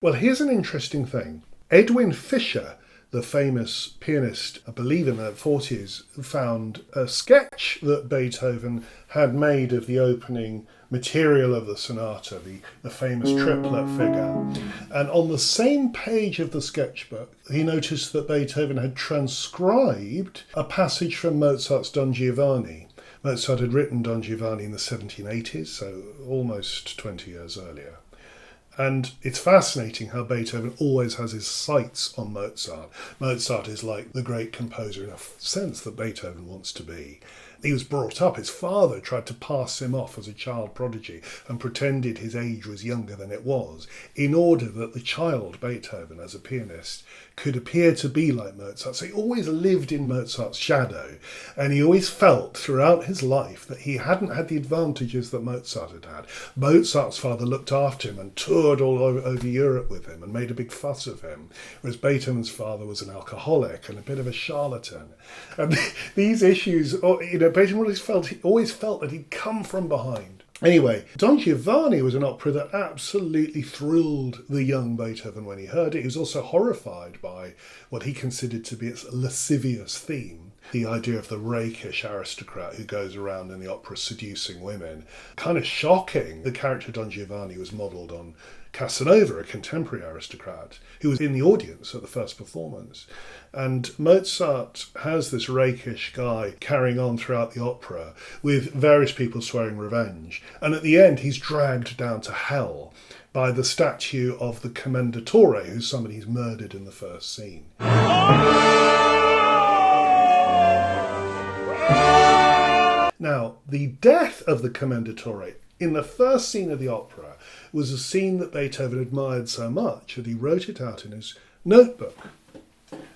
Well, here's an interesting thing. Edwin Fischer, the famous pianist, I believe in the 40s, found a sketch that Beethoven had made of the opening material of the sonata, the famous triplet figure. And on the same page of the sketchbook, he noticed that Beethoven had transcribed a passage from Mozart's Don Giovanni. Mozart had written Don Giovanni in the 1780s, so almost 20 years earlier. And it's fascinating how Beethoven always has his sights on Mozart. Mozart is like the great composer in a sense that Beethoven wants to be. He was brought up, his father tried to pass him off as a child prodigy and pretended his age was younger than it was, in order that the child, Beethoven, as a pianist, could appear to be like Mozart. So he always lived in Mozart's shadow, and he always felt throughout his life that he hadn't had the advantages that Mozart had had. Mozart's father looked after him and toured all over Europe with him and made a big fuss of him, whereas Beethoven's father was an alcoholic and a bit of a charlatan. And these issues, Beethoven always felt that he'd come from behind. Anyway, Don Giovanni was an opera that absolutely thrilled the young Beethoven when he heard it. He was also horrified by what he considered to be its lascivious theme. The idea of the rakish aristocrat who goes around in the opera seducing women. Kind of shocking. The character Don Giovanni was modelled on Casanova, a contemporary aristocrat, who was in the audience at the first performance. And Mozart has this rakish guy carrying on throughout the opera with various people swearing revenge. And at the end, he's dragged down to hell by the statue of the Commendatore, who's somebody he's murdered in the first scene. Now, the death of the Commendatore in the first scene of the opera was a scene that Beethoven admired so much that he wrote it out in his notebook.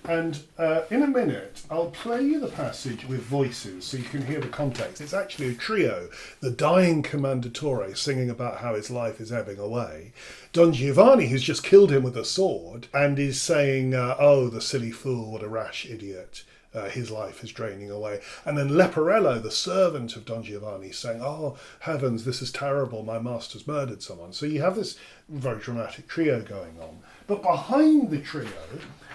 And in a minute, I'll play you the passage with voices so you can hear the context. It's actually a trio, the dying Commendatore singing about how his life is ebbing away, Don Giovanni, who's just killed him with a sword, and is saying, oh, the silly fool, what a rash idiot. His life is draining away. And then Leporello, the servant of Don Giovanni, saying, oh, heavens, this is terrible, my master's murdered someone. So you have this very dramatic trio going on. But behind the trio,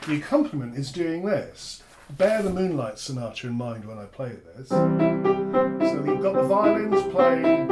the accompaniment is doing this. Bear the Moonlight Sonata in mind when I play this. So you've got the violins playing